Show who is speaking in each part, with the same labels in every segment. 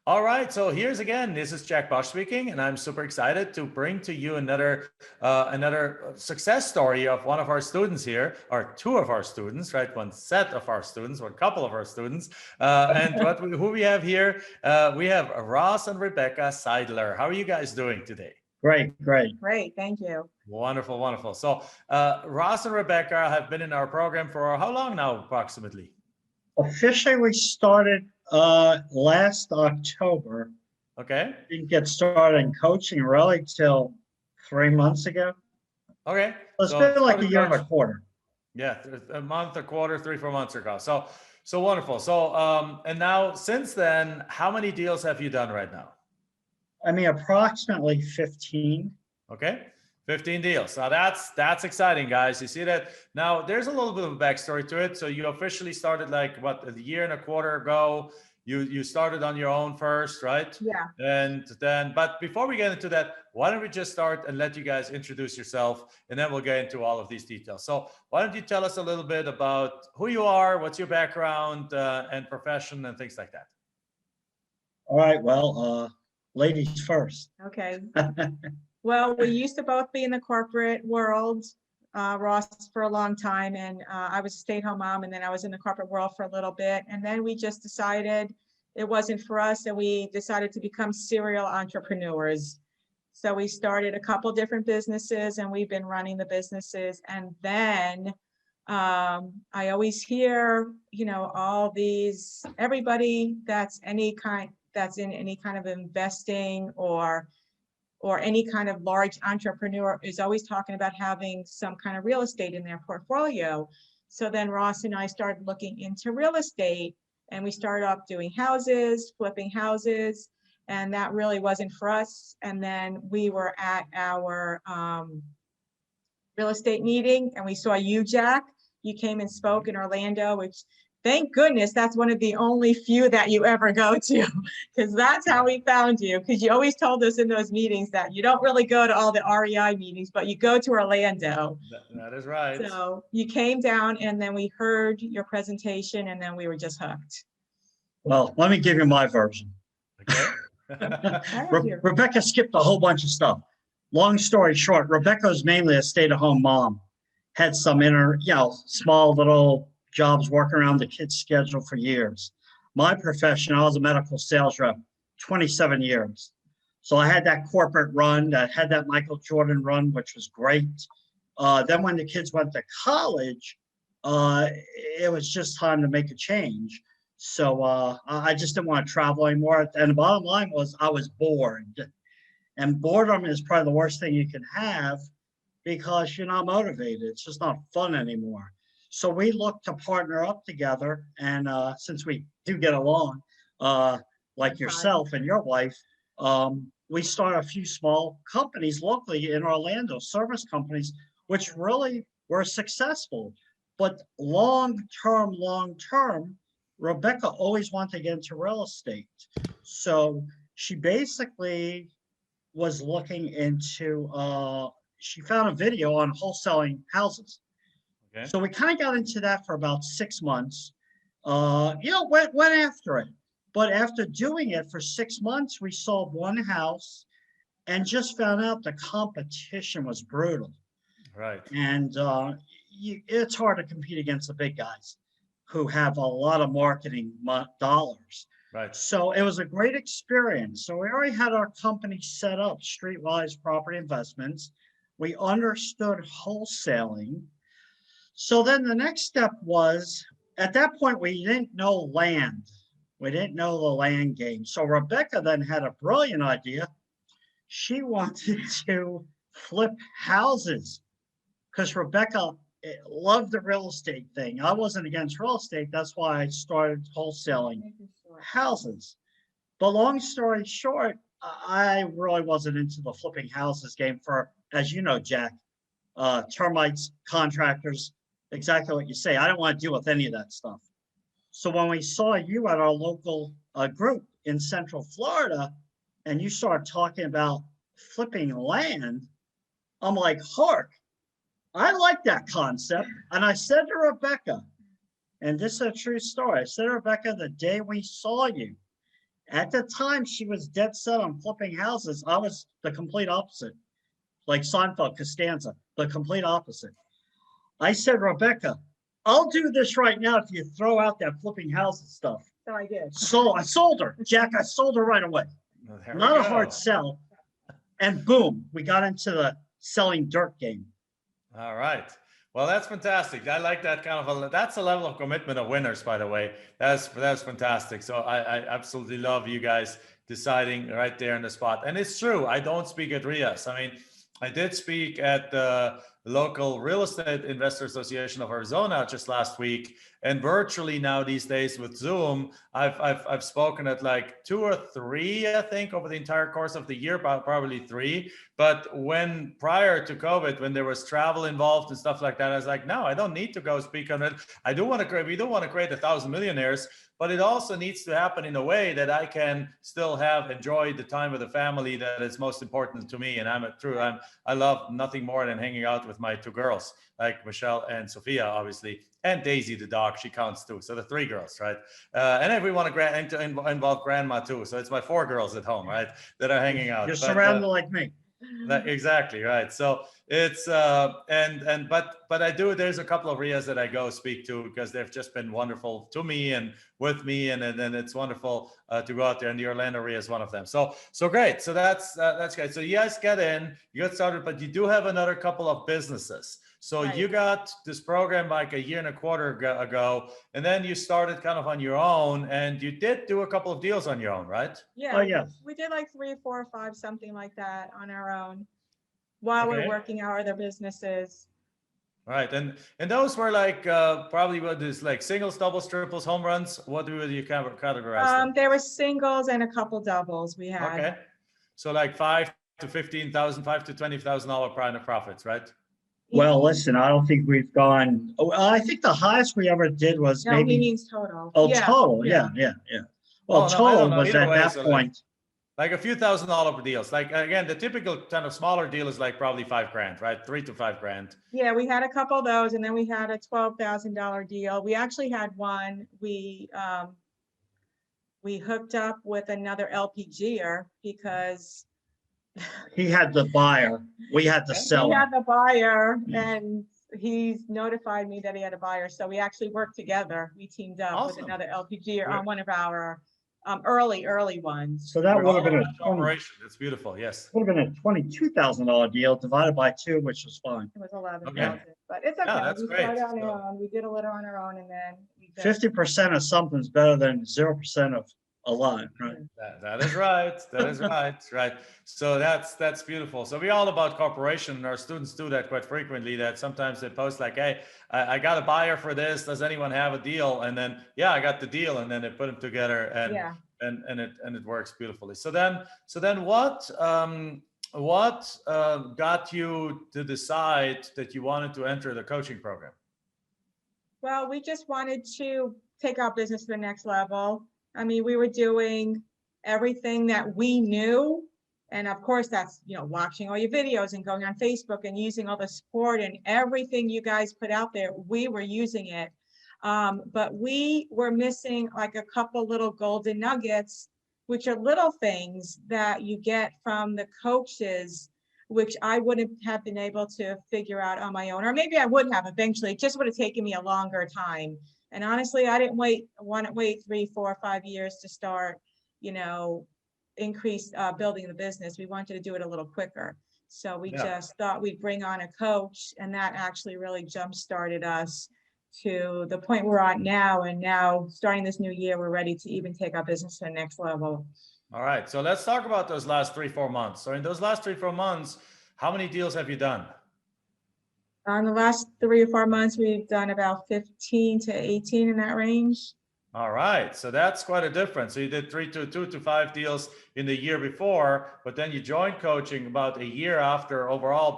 Speaker 1: All right, so here's again. This is Jack Bosch speaking, and I'm super excited to bring to you another success story of one of our students here, or two of our students, right? One set of our students, one couple of our students, who we have here? We have Ross and Rebecca Seidler. How are you guys doing today?
Speaker 2: Great, great.
Speaker 3: Great, thank you.
Speaker 1: Wonderful, wonderful. So Ross and Rebecca have been in our program for how long now, approximately?
Speaker 2: Officially, we started last October.
Speaker 1: Okay.
Speaker 2: Didn't get started in coaching really till 3 months ago.
Speaker 1: Okay.
Speaker 2: So it's been like a year and a quarter.
Speaker 1: Yeah, a month, a quarter, 3-4 months ago. So wonderful. So and now since then, how many deals have you done right now?
Speaker 2: I mean, approximately 15.
Speaker 1: Okay. 15 deals. Now that's exciting, guys. You see that? Now there's a little bit of a backstory to it. So you officially started like what, a year and a quarter ago. You started on your own first, right?
Speaker 3: Yeah.
Speaker 1: And then, but before we get into that, why don't we just start and let you guys introduce yourself, and then we'll get into all of these details. So why don't you tell us a little bit about who you are, what's your background and profession and things like that?
Speaker 2: All right, well, ladies first.
Speaker 3: Okay. Well, we used to both be in the corporate world, Ross, for a long time, and I was a stay-at-home mom, and then I was in the corporate world for a little bit, and then we just decided it wasn't for us, and we decided to become serial entrepreneurs. So we started a couple different businesses, and we've been running the businesses, and then I always hear, all these, everybody that's in any kind of investing or any kind of large entrepreneur is always talking about having some kind of real estate in their portfolio. So then Ross and I started looking into real estate, and we started off doing houses, flipping houses, and that really wasn't for us. And then we were at our real estate meeting, and we saw you, Jack. You came and spoke in Orlando, which thank goodness that's one of the only few that you ever go to, because that's how we found you. Because you always told us in those meetings that you don't really go to all the REI meetings, but you go to Orlando.
Speaker 1: That is right.
Speaker 3: So you came down, and then we heard your presentation, and then we were just hooked.
Speaker 2: Well, let me give you my version.
Speaker 1: Okay.
Speaker 2: Rebecca skipped a whole bunch of stuff. Long story short, Rebecca was mainly a stay-at-home mom, had some small little jobs working around the kids' schedule for years. My profession, I was a medical sales rep, 27 years. So I had that corporate run, I had that Michael Jordan run, which was great. Then when the kids went to college, it was just time to make a change. So I just didn't want to travel anymore. And the bottom line was I was bored. And boredom is probably the worst thing you can have because you're not motivated. It's just not fun anymore. So we look to partner up together, and since we do get along, like yourself and your wife, we start a few small companies locally in Orlando, service companies, which really were successful. But long term, Rebecca always wanted to get into real estate. So she basically was looking into, she found a video on wholesaling houses.
Speaker 1: Okay.
Speaker 2: So we kind of got into that for about 6 months. Went after it. But after doing it for 6 months, we sold one house and just found out the competition was brutal.
Speaker 1: Right.
Speaker 2: And it's hard to compete against the big guys who have a lot of marketing dollars.
Speaker 1: Right.
Speaker 2: So it was a great experience. So we already had our company set up, Streetwise Property Investments. We understood wholesaling. So then the next step was, at that point, we didn't know land. We didn't know the land game. So Rebecca then had a brilliant idea. She wanted to flip houses because Rebecca loved the real estate thing. I wasn't against real estate. That's why I started wholesaling houses. But long story short, I really wasn't into the flipping houses game for, as you know, Jack, termites, contractors, exactly what you say. I don't want to deal with any of that stuff. So when we saw you at our local group in Central Florida, and you started talking about flipping land, I'm like, hark, I like that concept. And I said to Rebecca, and this is a true story, I said to Rebecca the day we saw you, At the time, she was dead set on flipping houses. I was the complete opposite, like Seinfeld, Costanza, the complete opposite. I said, Rebecca, I'll do this right now if you throw out that flipping houses stuff.
Speaker 3: So I did.
Speaker 2: So I sold her, Jack. I sold her right away.
Speaker 1: Well, there we
Speaker 2: Not a
Speaker 1: go.
Speaker 2: hard sell. And boom, we got into the selling dirt game.
Speaker 1: All right. Well, that's fantastic. I like that kind of that's a level of commitment of winners, by the way. That's fantastic. So I absolutely love you guys deciding right there in the spot. And it's true. I don't speak at RIAs. I mean, I did speak at the local Real Estate Investor Association of Arizona just last week, and virtually now these days with Zoom, I've spoken at like 2 or 3, I think, over the entire course of the year, probably 3. But when prior to COVID, when there was travel involved and stuff like that, I was like, no, I don't need to go speak on it. We do want to create 1,000 millionaires, but it also needs to happen in a way that I can still enjoy the time with the family that is most important to me. And I love nothing more than hanging out with my 2 girls, like Michelle and Sophia, obviously, and Daisy, the dog, she counts too. So the 3 girls, right? And if we want to involve grandma too. So it's my 4 girls at home, right? That are hanging out.
Speaker 2: You're surrounded like me.
Speaker 1: Exactly right. So it's but I do. There's a couple of RIAs that I go speak to because they've just been wonderful to me and with me, and it's wonderful to go out there. And the Orlando RIA is one of them. So great. So that's great. So you guys you got started, but you do have another couple of businesses. So
Speaker 3: Right.
Speaker 1: You got this program like a year and a quarter ago, and then you started kind of on your own, and you did do a couple of deals on your own, right?
Speaker 3: Yeah.
Speaker 2: Oh, yes.
Speaker 3: We did like 3, 4, or 5, something like that on our own while we're working our other businesses.
Speaker 1: Right, and those were like probably what is like singles, doubles, triples, home runs. What would you categorize them?
Speaker 3: There were singles and a couple doubles we had.
Speaker 1: Okay, so like $5,000 to $15,000, $5,000 to $20,000 profits, right?
Speaker 2: Well, listen, I don't think we've gone. I think the highest we ever did was
Speaker 3: No,
Speaker 2: maybe.
Speaker 3: he means total.
Speaker 2: Oh,
Speaker 3: Yeah.
Speaker 2: total. Yeah. Well,
Speaker 1: Oh, no, I
Speaker 2: total
Speaker 1: don't know.
Speaker 2: was
Speaker 1: Either
Speaker 2: at
Speaker 1: way,
Speaker 2: that
Speaker 1: so
Speaker 2: point.
Speaker 1: like a few $1,000 deals. Like again, the typical kind of smaller deal is like probably $5,000, right? $3,000 to $5,000.
Speaker 3: Yeah, we had a couple of those, and then we had a $12,000 deal. We actually had one. We hooked up with another LPGer because
Speaker 2: He had the buyer. We had the
Speaker 3: he
Speaker 2: seller.
Speaker 3: had the buyer, and he's notified me that he had a buyer. So we actually worked together. We teamed up with
Speaker 1: Awesome.
Speaker 3: another LPGer on one of our early ones.
Speaker 2: So that would have been a
Speaker 1: operation. That's beautiful. Yes.
Speaker 2: would have been a $22,000 deal divided by 2, which was fine.
Speaker 3: It was 11,000,
Speaker 1: Okay.
Speaker 3: but it's okay.
Speaker 1: Yeah, that's
Speaker 3: We
Speaker 1: great.
Speaker 3: started on
Speaker 1: So-
Speaker 3: our own. We did a little on our own, and then we did.
Speaker 2: 50% of something's better than 0% of a lot, right?
Speaker 1: That is right. That is right. Right. So that's beautiful. So we're all about cooperation, and our students do that quite frequently. That sometimes they post like, "Hey, I got a buyer for this. Does anyone have a deal?" And then, yeah, I got the deal, and then they put them together, and
Speaker 3: Yeah.
Speaker 1: and it works beautifully. So then what got you to decide that you wanted to enter the coaching program?
Speaker 3: Well, we just wanted to take our business to the next level. I mean, we were doing everything that we knew. And of course, that's, watching all your videos and going on Facebook and using all the support and everything you guys put out there. We were using it. But we were missing like a couple little golden nuggets, which are little things that you get from the coaches, which I wouldn't have been able to figure out on my own, or maybe I would have eventually. It just would have taken me a longer time. And honestly, I didn't want to wait 3, 4, 5 years to start, increase building the business. We wanted to do it a little quicker. So we just thought we'd bring on a coach, and that actually really jump-started us to the point we're at now. And now starting this new year, we're ready to even take our business to the next level.
Speaker 1: All right. So let's talk about those last 3, 4 months. So in those last 3, 4 months, how many deals have you done?
Speaker 3: In the last 3 or 4 months, we've done about 15 to 18 in that range.
Speaker 1: All right. So that's quite a difference. So you did 2 to 5 deals in the year before, but then you joined coaching about a year after overall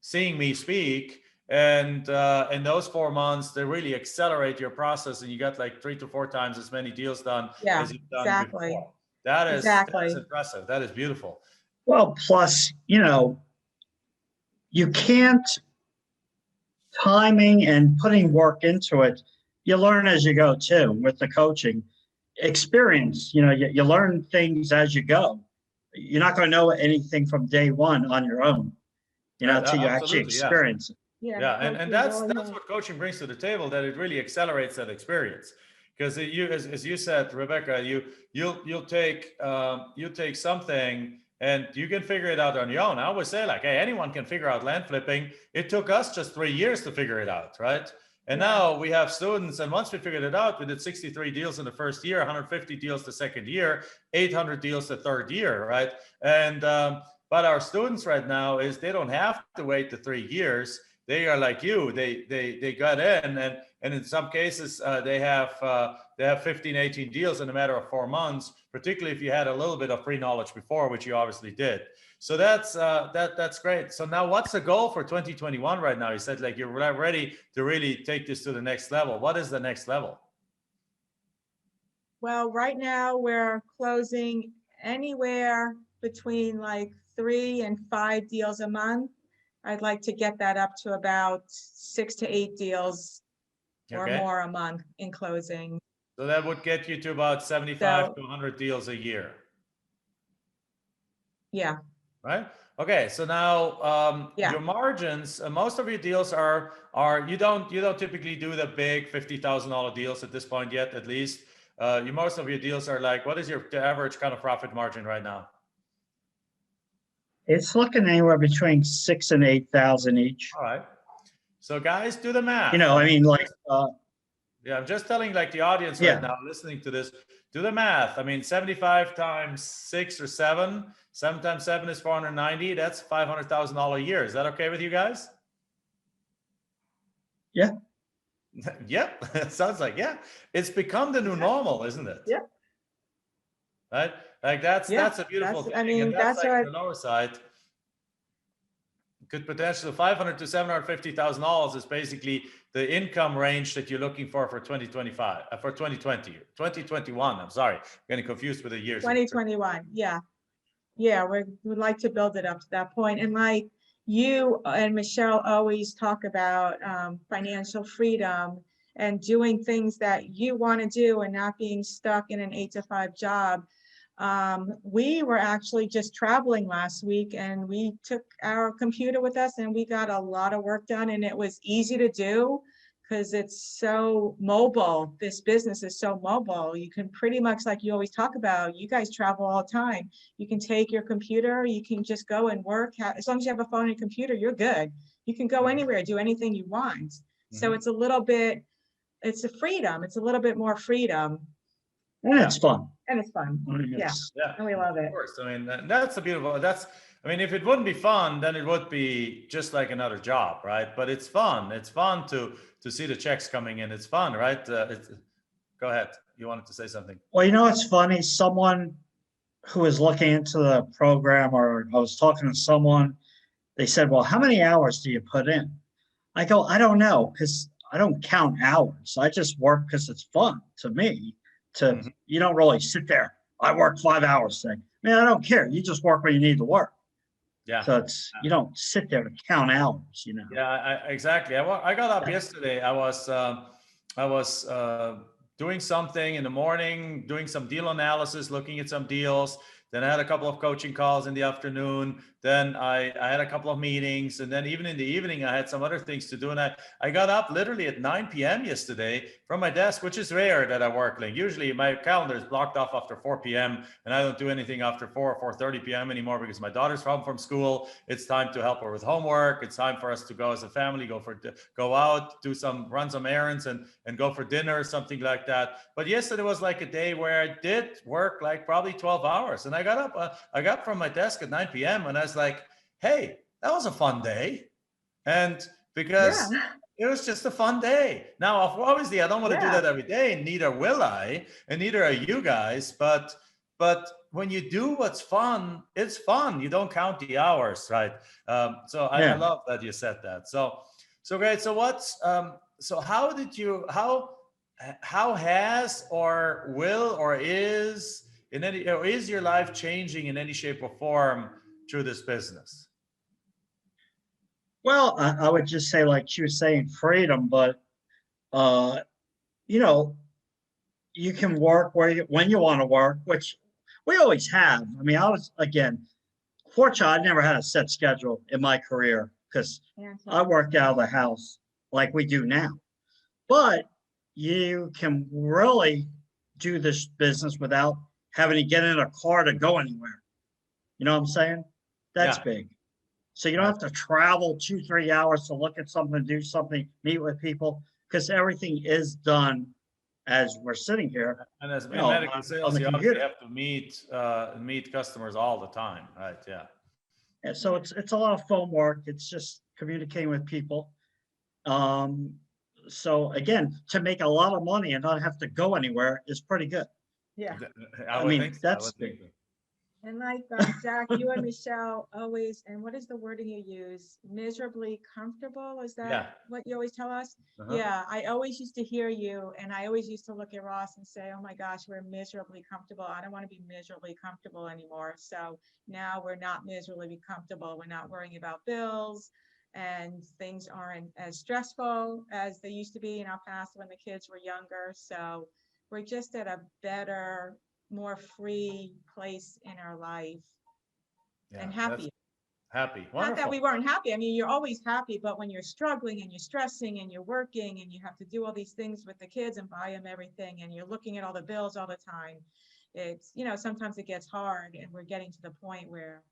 Speaker 1: seeing me speak. And in those 4 months, they really accelerate your process, and you got like 3 to 4 times as many deals done as you've done before. That is impressive. That is beautiful.
Speaker 2: Well, plus, you can't timing and putting work into it. You learn as you go too with the coaching. experience. You learn things as you go. You're not going to know anything from day one on your own, until you actually
Speaker 1: Absolutely, yeah.
Speaker 2: experience it.
Speaker 1: Yeah, and that's what coaching brings to the table, that it really accelerates that experience. Because as you said, Rebecca, you'll take something and you can figure it out on your own. I always say, like, hey, anyone can figure out land flipping. It took us just 3 years to figure it out, right? And now we have students, and once we figured it out, we did 63 deals in the first year, 150 deals the second year, 800 deals the third year, right? And but our students right now they don't have to wait the 3 years. They are like you. They got in, and in some cases they have 15, 18 deals in a matter of 4 months. Particularly if you had a little bit of pre-knowledge before, which you obviously did. So that's great. So now, what's the goal for 2021 right now? You said, like, you're ready to really take this to the next level. What is the next level?
Speaker 3: Well, right now we're closing anywhere between like 3 and 5 deals a month. I'd like to get that up to about 6 to 8 deals or more a month in closing.
Speaker 1: So that would get you to about 75 to 100 deals a year.
Speaker 3: Yeah.
Speaker 1: Right. Okay. So now your margins, most of your deals are you don't typically do the big $50,000 deals at this point yet, at least. Most of your deals are like, what is your average kind of profit margin right now?
Speaker 2: It's looking anywhere between 6,000 and 8,000 each.
Speaker 1: All right. So guys, do the math.
Speaker 2: Yeah,
Speaker 1: I'm just telling, like, the audience right now listening to this, do the math. I mean, 75 times 6 or 7 times 7 is 490. That's $500,000 a year. Is that okay with you guys?
Speaker 2: Yeah.
Speaker 1: Yep. Sounds like, it's become the new normal, isn't it?
Speaker 3: Yeah.
Speaker 1: Right. Like that's a beautiful thing. I mean, and that's like the lower side. Could potentially $500,000 to $750,000 is basically the income range that you're looking for 2025, for 2021. I'm sorry, I'm getting confused with the years.
Speaker 3: 2021, yeah, we'd like to build it up to that point. And like you and Michelle always talk about financial freedom and doing things that you want to do and not being stuck in an 8 to 5 job. We were actually just traveling last week, and we took our computer with us and we got a lot of work done, and it was easy to do because it's so mobile. This business is so mobile. You can pretty much, like you always talk about, you guys travel all the time. You can take your computer, you can just go and work. As long as you have a phone and a computer, you're good. You can go anywhere, do anything you want. So it's a little bit, it's a freedom. It's a little bit more freedom.
Speaker 2: And it's fun.
Speaker 3: And it's fun. Yeah. And we love it.
Speaker 1: Of course. I mean, that's a beautiful, I mean, if it wouldn't be fun, then it would be just like another job, right? But it's fun. It's fun to see the checks coming in. It's fun, right? Go ahead. You wanted to say something.
Speaker 2: Well, it's funny. Someone who was looking into the program, or I was talking to someone, they said, well, how many hours do you put in? I go, I don't know, because I don't count hours. I just work because it's fun to me. You don't really sit there. I work 5 hours today. Man, I don't care. You just work where you need to work.
Speaker 1: Yeah.
Speaker 2: So you don't sit there to count hours,
Speaker 1: Yeah, exactly. I got up yesterday. I was doing something in the morning, doing some deal analysis, looking at some deals. Then I had a couple of coaching calls in the afternoon. Then I had a couple of meetings. And then even in the evening, I had some other things to do. And I got up literally at 9 p.m. yesterday from my desk, which is rare that I work late. Usually my calendar is blocked off after 4 p.m. and I don't do anything after 4 or 4:30 p.m. anymore because my daughter's home from school. It's time to help her with homework. It's time for us to go as a family, go out, run some errands and go for dinner or something like that. But yesterday was like a day where I did work like probably 12 hours. And I got from my desk at 9 p.m. and I was like, hey, that was a fun day. And because it was just a fun day. Now, obviously, I don't want to do that every day, and neither will I, and neither are you guys. But when you do what's fun, it's fun. You don't count the hours, right? I love that you said that. So great. So how has or will or is your life changing in any shape or form through this business?
Speaker 2: Well, I would just say, like she was saying, freedom, but you you can work when you want to work, which we always have. I mean, fortunately, I never had a set schedule in my career because I worked out of the house like we do now. But you can really do this business without having to get in a car to go anywhere. You know what I'm saying? That's big. So you don't have to travel 2-3 hours to look at something, do something, meet with people, because everything is done as we're sitting here.
Speaker 1: And as in medical sales, you obviously have to meet customers all the time, right? Yeah.
Speaker 2: And so it's a lot of phone work. It's just communicating with people. So again, to make a lot of money and not have to go anywhere is pretty good.
Speaker 3: Yeah.
Speaker 1: I mean,
Speaker 2: that's big.
Speaker 3: And like Jack, you and Michelle always, and what is the wording you use? Miserably comfortable? Is that what you always tell us? Yeah, I always used to hear you, and I always used to look at Ross and say, oh my gosh, we're miserably comfortable. I don't want to be miserably comfortable anymore. So now we're not miserably comfortable. We're not worrying about bills, and things aren't as stressful as they used to be in our past when the kids were younger. So we're just at a better, more free place in our life and happy.
Speaker 1: Happy. Wonderful.
Speaker 3: Not that we weren't happy. I mean, you're always happy, but when you're struggling and you're stressing and you're working and you have to do all these things with the kids and buy them everything and you're looking at all the bills all the time, it's, sometimes it gets hard, and we're getting to the point where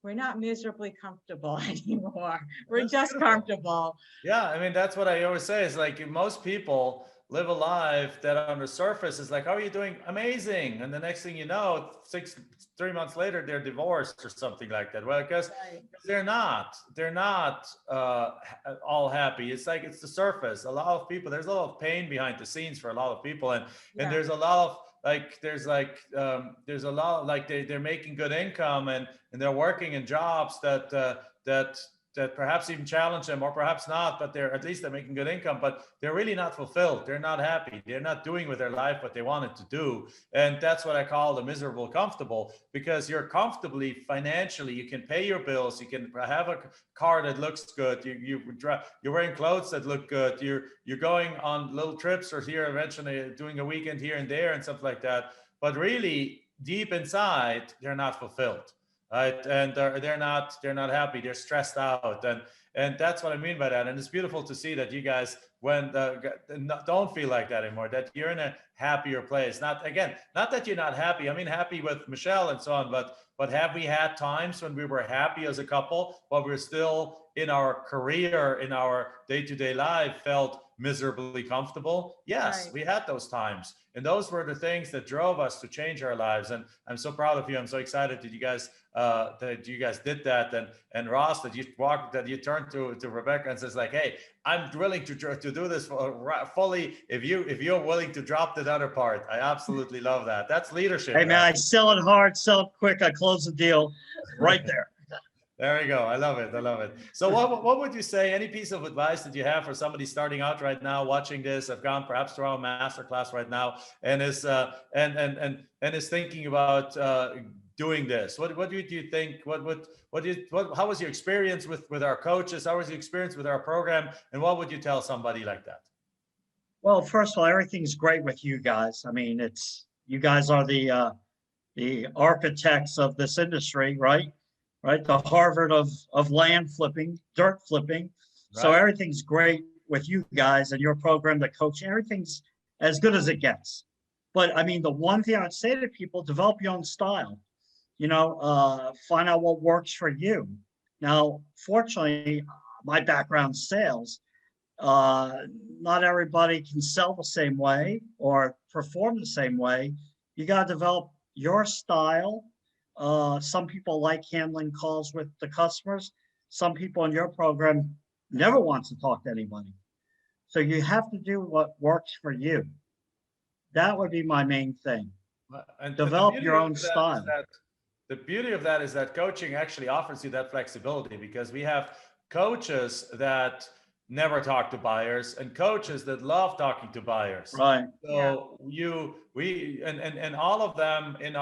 Speaker 3: we're not miserably comfortable anymore. We're just comfortable.
Speaker 1: Yeah, I mean, that's what I always say is like most people live a life that on the surface is like, how are you doing? Amazing. And the next thing you know, 3 months later, they're divorced or something like that. Well, because they're not all happy. It's like, it's the surface. A lot of people, there's a lot of pain behind the scenes for a lot of people. And there's a lot of there's a lot of they're making good income and they're working in jobs that perhaps even challenge them, or perhaps not, but at least they're making good income, but they're really not fulfilled. They're not happy. They're not doing with their life what they wanted to do. And that's what I call the miserable comfortable, because you're comfortably financially, you can pay your bills, you can have a car that looks good, you're wearing clothes that look good, you're going on little trips, or here eventually doing a weekend here and there and stuff like that. But really deep inside, they're not fulfilled. Right, and they're not happy. They're stressed out, and that's what I mean by that. And it's beautiful to see that you guys don't feel like that anymore. That you're in a happier place. Not that you're not happy. I mean, happy with Michelle and so on. But have we had times when we were happy as a couple, but we're still in our career, in our day-to-day life, felt miserably comfortable? Yes, we had those times, and those were the things that drove us to change our lives. And I'm so proud of you. I'm so excited that you guys did that. And Ross, that you turned to Rebecca and says like, hey, I'm willing to do this fully if you're willing to drop the other part. I absolutely love that. That's leadership.
Speaker 2: Hey man, I sell it hard, sell it quick. I close the deal right there.
Speaker 1: There we go. I love it. So what would you say, any piece of advice that you have for somebody starting out right now, watching this, have gone perhaps through our masterclass right now, and is is thinking about doing this? What do you think? How was your experience with our coaches? How was your experience with our program? And what would you tell somebody like that?
Speaker 2: Well, first of all, everything's great with you guys. I mean, you guys are the architects of this industry, right? Right, the Harvard of land flipping, dirt flipping. Right. So everything's great with you guys and your program, the coaching, everything's as good as it gets. But I mean, the one thing I'd say to people, develop your own style. Find out what works for you. Now, fortunately, my background's sales. Not everybody can sell the same way or perform the same way. You got to develop your style. Some people like handling calls with the customers. Some people in your program never want to talk to anybody. So you have to do what works for you. That would be my main thing. And develop your own style.
Speaker 1: The beauty of that is that coaching actually offers you that flexibility, because we have coaches that never talk to buyers, and coaches that love talking to buyers.
Speaker 2: Right.
Speaker 1: So and all of them in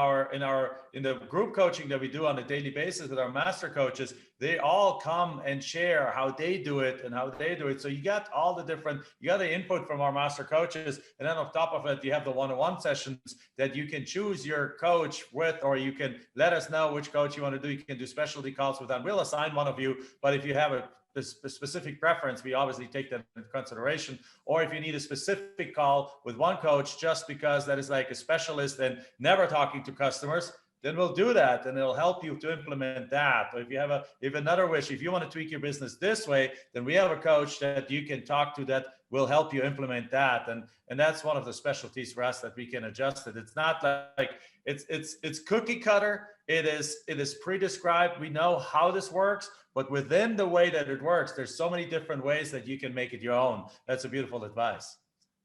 Speaker 1: the group coaching that we do on a daily basis with our master coaches, they all come and share how they do it and how they do it. So you got all the different, you got the input from our master coaches, and then on top of it, you have the one-on-one sessions that you can choose your coach with, or you can let us know which coach you want to do. You can do specialty calls with them. We'll assign one of you, but if you have a specific preference, we obviously take that into consideration. Or if you need a specific call with one coach just because that is like a specialist and never talking to customers, then we'll do that, and it'll help you to implement that. Or if you have another wish, if you want to tweak your business this way, then we have a coach that you can talk to that will help you implement that. And that's one of the specialties for us, that we can adjust it. It's not like it's cookie cutter. It is pre-described. We know how this works, but within the way that it works, there's so many different ways that you can make it your own. That's a beautiful advice.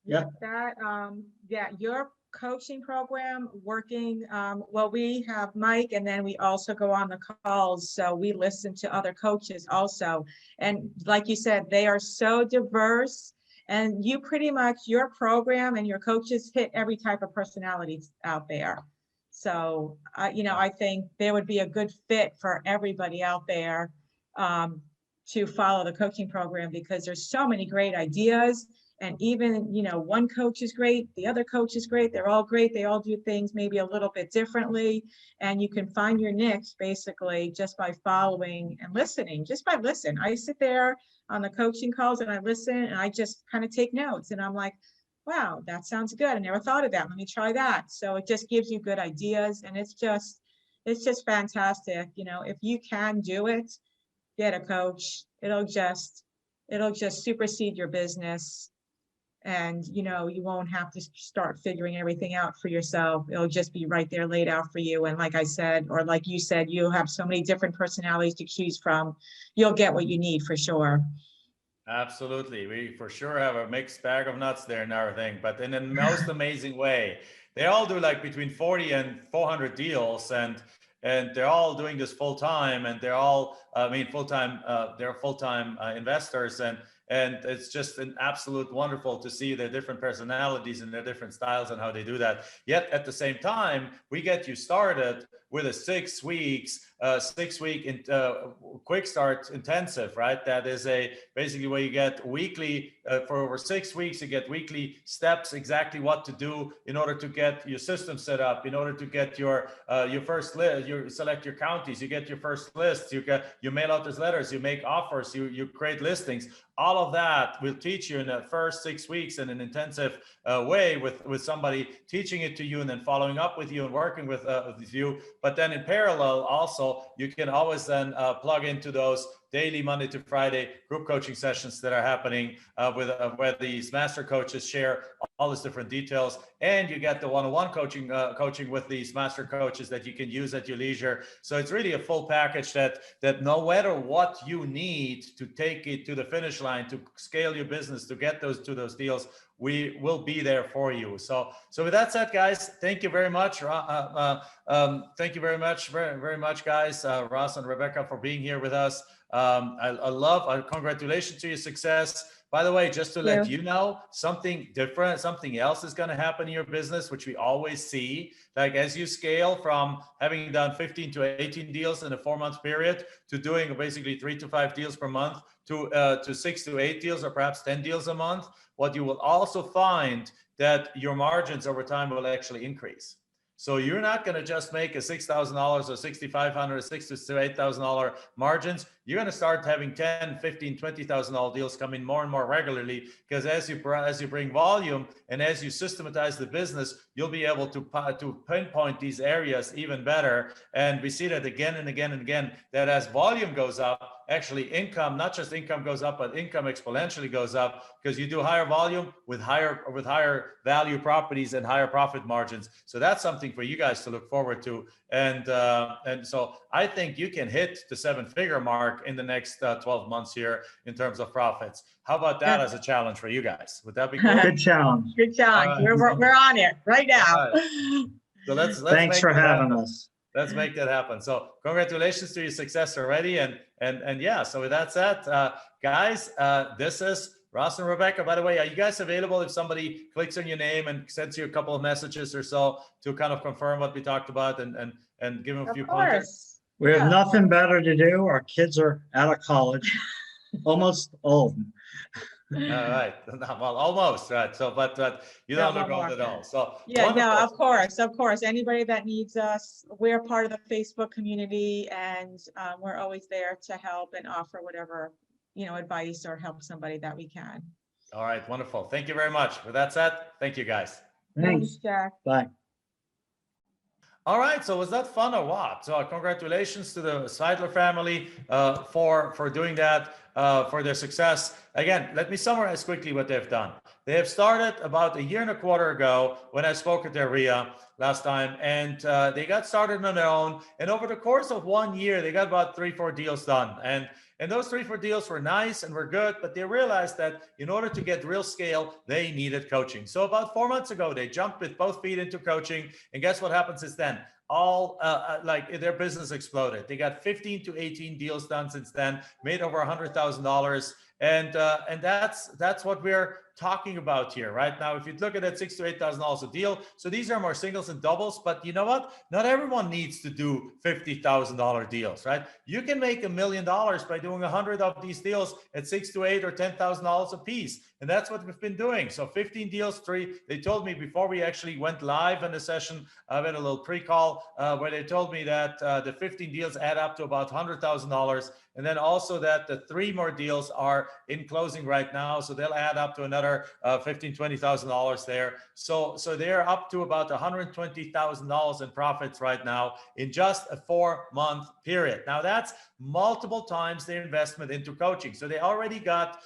Speaker 2: Yeah.
Speaker 3: Your coaching program working, well, we have Mike, and then we also go on the calls. So we listen to other coaches also. And like you said, they are so diverse, and you pretty much, your program and your coaches hit every type of personality out there. So, I think there would be a good fit for everybody out there to follow the coaching program, because there's so many great ideas. And even, one coach is great, the other coach is great, they're all great, they all do things maybe a little bit differently. And you can find your niche basically just by following and listening, I sit there on the coaching calls and I listen, and I just kind of take notes, and I'm like, wow, that sounds good. I never thought of that. Let me try that. So it just gives you good ideas, and it's just fantastic. If you can do it, get a coach. It'll just supersede your business. And, you won't have to start figuring everything out for yourself. It'll just be right there laid out for you. And like I said, or like you said, you'll have so many different personalities to choose from. You'll get what you need for sure.
Speaker 1: Absolutely. We for sure have a mixed bag of nuts there and everything, but in the most amazing way. They all do like between 40 and 400 deals, and they're all doing this full time, and they're all, full-time, they're full-time investors, and it's just an absolute wonderful to see their different personalities and their different styles and how they do that. Yet at the same time, we get you started with a 6 weeks, 6 week quick start intensive, right? That is basically where you get weekly, for over 6 weeks, you get weekly steps, exactly what to do in order to get your system set up, in order to get your first list, you select your counties, you get your first list, you mail out those letters, you make offers, you create listings. All of that will teach you in the first 6 weeks in an intensive way with somebody teaching it to you and then following up with you and working with you. But then in parallel, also, you can always then plug into those daily Monday to Friday group coaching sessions that are happening where these master coaches share all these different details, and you get the one-on-one coaching with these master coaches that you can use at your leisure. So it's really a full package that no matter what you need to take it to the finish line, to scale your business, to get those deals, we will be there for you. So with that said, guys, thank you very much. Thank you very much, guys, Ross and Rebecca, for being here with us. Congratulations to your success. By the way, just to let you know, something different, something else is going to happen in your business, which we always see. Like as you scale from having done 15 to 18 deals in a 4-month period to doing basically 3 to 5 deals per month to 6 to 8 deals or perhaps 10 deals a month, what you will also find that your margins over time will actually increase. So you're not going to just make a $6,000 or $6,500 or $6,000 to $8,000 margins. You're going to start having $10,000, $15,000, $20,000 deals come in more and more regularly, because as you bring volume and as you systematize the business, you'll be able to pinpoint these areas even better. And we see that again and again and again, that as volume goes up, actually income, not just income goes up, but income exponentially goes up, because you do higher volume with higher value properties and higher profit margins. So that's something for you guys to look forward to. And so I think you can hit the 7-figure mark in the next 12 months here in terms of profits. How about that as a challenge for you guys? Would that be cool?
Speaker 2: Good challenge.
Speaker 3: Good challenge. We're on it right now.
Speaker 1: Right. So let's
Speaker 2: Thanks for having us.
Speaker 1: Let's make that happen. So congratulations to your success already. And yeah, so with that said, guys, this is Ross and Rebecca. By the way, are you guys available if somebody clicks on your name and sends you a couple of messages or so to kind of confirm what we talked about and give them a few pointers?
Speaker 2: We have nothing better to do. Our kids are out of college, almost all of them.
Speaker 1: All right. Well, almost right. So, but you don't regret it all. So
Speaker 3: yeah,
Speaker 1: wonderful.
Speaker 3: no, of course. Anybody that needs us, we're part of the Facebook community, and we're always there to help and offer whatever, advice or help somebody that we can.
Speaker 1: All right. Wonderful. Thank you very much. With that said, thank you guys.
Speaker 2: Thanks,
Speaker 3: Jack.
Speaker 2: Bye.
Speaker 1: All right, so was that fun or what? So congratulations to the Seidler family for doing that, for their success. Again, let me summarize quickly what they've done. They have started about 1.25 years ago when I spoke at their RIA last time, and they got started on their own. And over the course of 1 year, they got about 3-4 deals done. And those 3-4 deals were nice and were good, but they realized that in order to get real scale, they needed coaching. So about 4 months ago, they jumped with both feet into coaching. And guess what happens is then? Like their business exploded. They got 15 to 18 deals done since then, made over $100,000. And that's what we're talking about here right now. If you look at that, $6,000 to $8,000 a deal. So these are more singles and doubles, but you know what? Not everyone needs to do $50,000 deals, right? You can make $1 million by doing 100 of these deals at $6,000 to $8,000 or $10,000 a piece. And that's what we've been doing. So 15 deals, 3, they told me before we actually went live in the session, I had a little pre-call where they told me that the 15 deals add up to about $100,000. And then also that the 3 more deals are in closing right now. So they'll add up to another $15,000, $20,000 there. So they're up to about $120,000 in profits right now in just a 4-month period. Now that's multiple times their investment into coaching. So they already got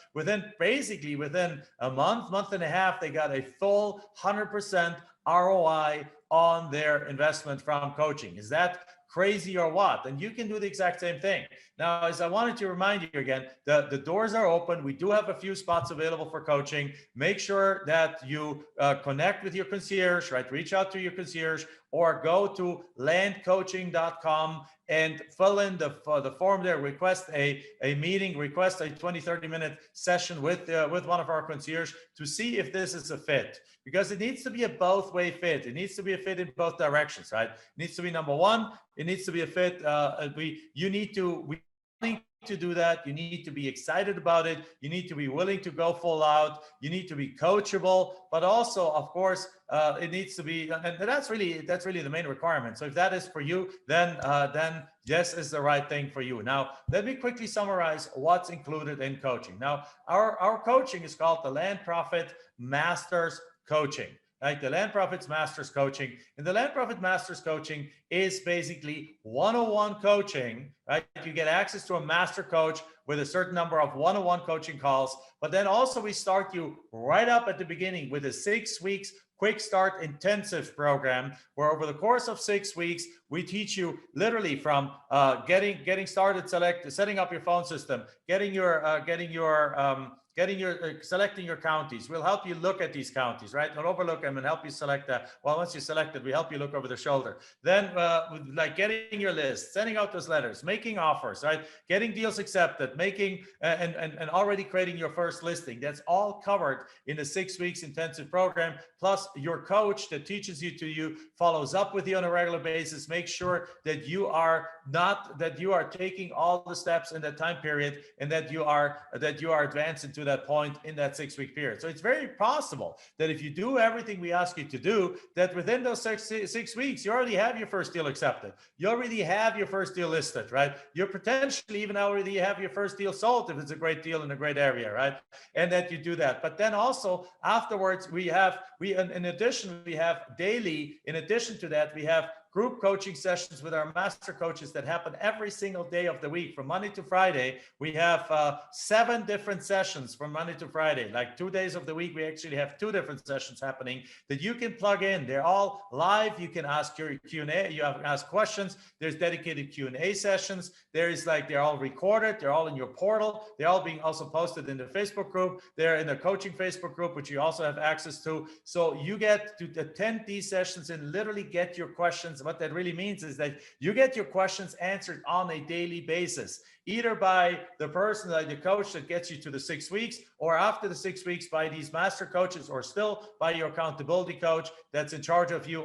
Speaker 1: basically within a month and a half, they got a full 100% ROI on their investment from coaching. Is that crazy or what? And you can do the exact same thing. Now, as I wanted to remind you again, the doors are open. We do have a few spots available for coaching. Make sure that you connect with your concierge, right? Reach out to your concierge or go to landcoaching.com and fill in the form there, request a meeting, request a 20-30 minute session with one of our concierge to see if this is a fit, because it needs to be a both-way fit. It needs to be a fit in both directions, right? It needs to be number one, it needs to be a fit. We need to do that. You need to be excited about it. You need to be willing to go full out. You need to be coachable, but also, of course, it needs to be, and that's really the main requirement. So if that is for you, then this is the right thing for you. Now, let me quickly summarize what's included in coaching. Now, our coaching is called the Land Profit Masters Coaching. Like the Land Profits Masters Coaching. And the Land Profit Masters Coaching is basically 101 coaching, right? You get access to a master coach with a certain number of 101 coaching calls. But then also we start you right up at the beginning with a 6 weeks quick start intensive program, where over the course of 6 weeks, we teach you literally from getting started, setting up your phone system, selecting your counties. We'll help you look at these counties, right? Don't overlook them and help you select that. Well, once you select it, we help you look over the shoulder. Then like getting your list, sending out those letters, making offers, right? Getting deals accepted, making and already creating your first listing. That's all covered in a 6 weeks intensive program. Plus your coach that teaches you follows up with you on a regular basis, make sure that you are taking all the steps in that time period and that you are advancing to that point in that 6 week period. So it's very possible that if you do everything we ask you to do, that within those six weeks, you already have your first deal accepted. You already have your first deal listed, right? You're potentially even already have your first deal sold if it's a great deal in a great area, right? And that you do that. But then also afterwards, in addition to that, we have group coaching sessions with our master coaches that happen every single day of the week from Monday to Friday. We have 7 different sessions from Monday to Friday. Like 2 days of the week, we actually have 2 different sessions happening that you can plug in. They're all live. You can ask your Q&A. You have ask questions. There's dedicated Q&A sessions. They're all recorded. They're all in your portal. They're all being also posted in the Facebook group. They're in the coaching Facebook group, which you also have access to. So you get to attend these sessions and literally get your questions what that really means is that you get your questions answered on a daily basis, either by the person, like the coach that gets you to the 6 weeks, or after the 6 weeks by these master coaches, or still by your accountability coach that's in charge of you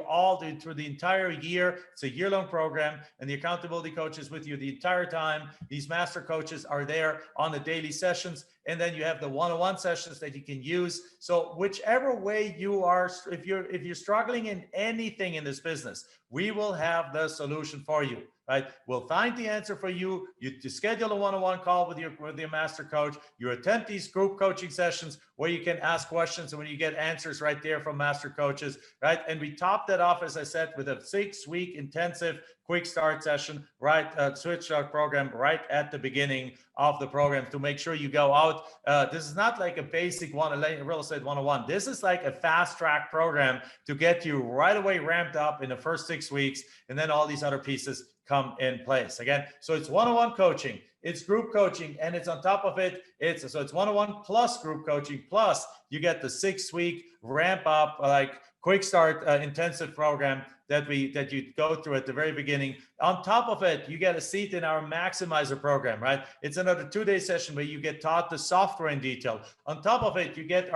Speaker 1: through the entire year. It's a year-long program, and the accountability coach is with you the entire time. These master coaches are there on the daily sessions, and then you have the one-on-one sessions that you can use. So whichever way you are, if you're struggling in anything in this business, we will have the solution for you, right? We'll find the answer for you. You schedule a one-on-one call with your master coach. You attend these group coaching sessions where you can ask questions, and when you get answers right there from master coaches, right? And we top that off, as I said, with a 6-week intensive quick start session, right? Switch start program right at the beginning of the program to make sure you go out. This is not like a basic real estate 101. This is like a fast track program to get you right away ramped up in the first 6 weeks, and then all these other pieces come in place. Again, so it's one-on-one coaching, it's group coaching, and it's on top of it, it's one-on-one plus group coaching, plus you get the 6-week ramp up, like quick start intensive program that you go through at the very beginning. On top of it, you get a seat in our maximizer program, right? It's another 2-day session where you get taught the software in detail. On top of it, you get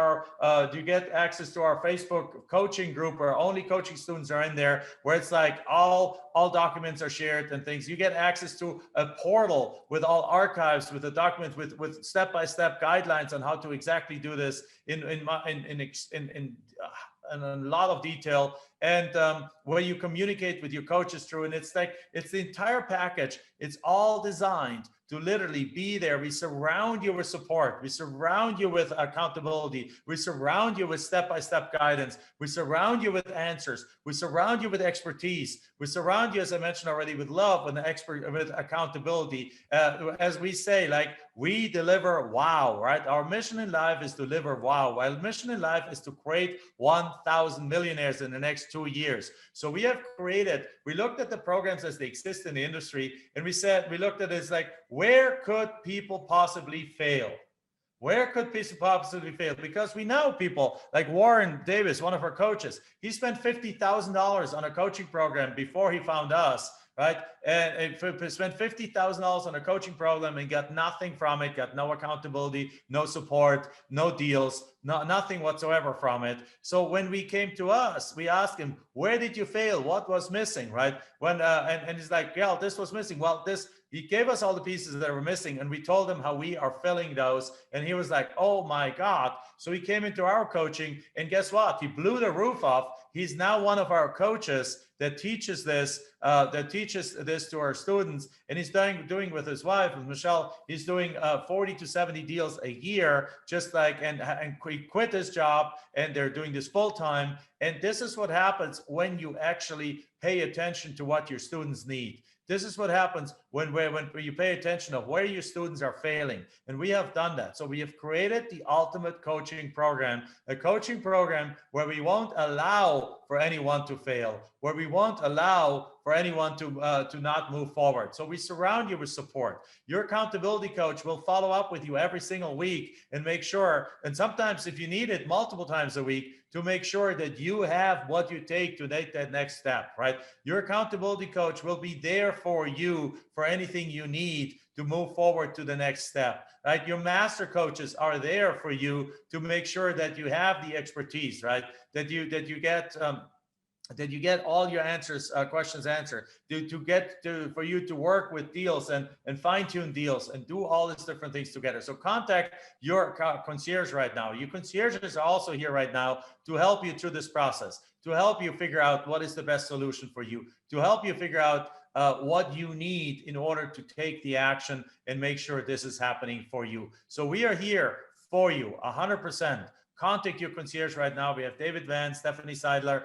Speaker 1: access to our Facebook coaching group where only coaching students are in there, where it's like all documents are shared and things. You get access to a portal with all archives, with the documents, with step-by-step guidelines on how to exactly do this in a lot of detail, and where you communicate with your coaches through. And it's the entire package. It's all designed to literally be there. We surround you with support. We surround you with accountability. We surround you with step-by-step guidance. We surround you with answers. We surround you with expertise. We surround you, as I mentioned already, with love and with accountability. As we say, like, we deliver wow, right? Our mission in life is to deliver wow. While mission in life is to create 1,000 millionaires in the next 2 years. So we looked at the programs as they exist in the industry, and we looked at it as like, where could people possibly fail? Where could people possibly fail? Because we know people like Warren Davis, one of our coaches, he spent $50,000 on a coaching program before he found us, right? And spent $50,000 on a coaching program and got nothing from it, got no accountability, no support, no deals, nothing whatsoever from it. So when we came to us, we asked him, where did you fail? What was missing, right? And he's like, yeah, this was missing. Well, he gave us all the pieces that were missing, and we told him how we are filling those. And he was like, oh my God. So he came into our coaching, and guess what? He blew the roof off. He's now one of our coaches that teaches this to our students, and he's doing with his wife, with Michelle. He's doing 40 to 70 deals a year, just like, and he quit his job, and they're doing this full time. And this is what happens when you actually pay attention to what your students need. This is what happens when you pay attention of where your students are failing. And we have done that. So we have created the ultimate coaching program, a coaching program where we won't allow for anyone to fail, where we won't allow for anyone to not move forward. So we surround you with support. Your accountability coach will follow up with you every single week and make sure, and sometimes if you need it, multiple times a week, to make sure that you have what you take to take that next step, right? Your accountability coach will be there for you for anything you need to move forward to the next step, right? Your master coaches are there for you to make sure that you have the expertise, right? That you get all your questions answered, for you to work with deals and fine-tune deals and do all these different things together. So contact your concierge right now. Your concierges are also here right now to help you through this process, to help you figure out what is the best solution for you, to help you figure out what you need in order to take the action and make sure this is happening for you. So we are here for you 100%. Contact your concierge right now. We have David Van, Stephanie Seidler,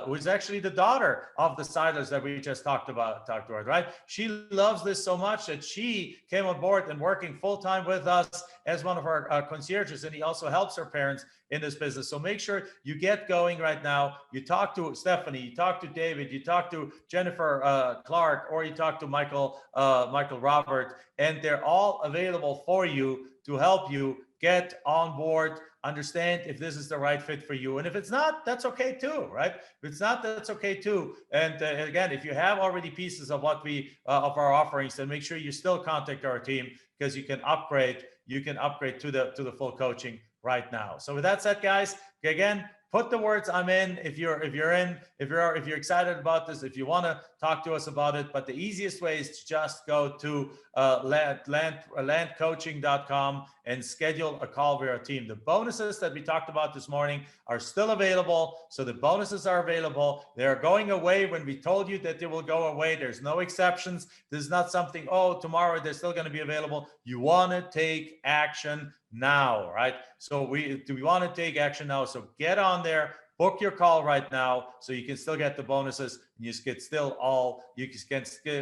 Speaker 1: who is actually the daughter of the Seidlers that we just talked about, right? She loves this so much that she came on board and working full-time with us as one of our concierges, and he also helps her parents in this business. So make sure you get going right now. You talk to Stephanie, you talk to David, you talk to Jennifer Clark, or you talk to Michael Robert, and they're all available for you to help you get on board, understand if this is the right fit for you. And if it's not, that's okay too, right? If it's not, that's okay too. And again, if you have already pieces of what we of our offerings, then make sure you still contact our team, because you can upgrade to the full coaching right now. So with that said, guys, again, put the words "I'm in" if you're excited about this, if you want to talk to us about it. But the easiest way is to just go to landcoaching.com and schedule a call with our team. The bonuses that we talked about this morning are still available. So the bonuses are available. They are going away when we told you that they will go away. There's no exceptions. This is not something, oh, tomorrow they're still going to be available. You want to take action now, right? So we want to take action now. So get on there, book your call right now, so you can still get the bonuses. You can still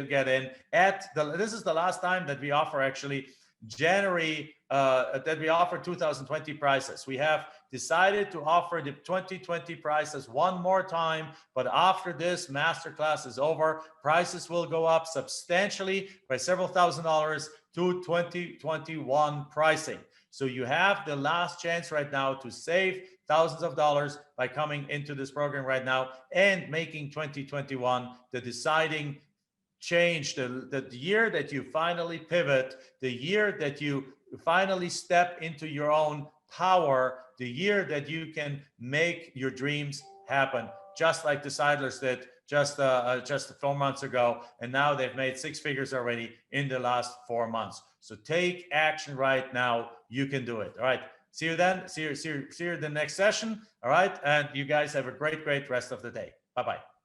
Speaker 1: get in at this is the last time that we offer actually January that we offer 2020 prices. We have decided to offer the 2020 prices one more time, but after this masterclass is over, prices will go up substantially by several $1,000s to 2021 pricing. So you have the last chance right now to save thousands of dollars by coming into this program right now and making 2021 the deciding change, the year that you finally pivot, the year that you finally step into your own power, the year that you can make your dreams happen, just like the Seidlers did just 4 months ago, and now they've made 6 figures already in the last 4 months. So take action right now. You can do it. All right. See you then. See you in the next session. All right. And you guys have a great rest of the day. Bye-bye.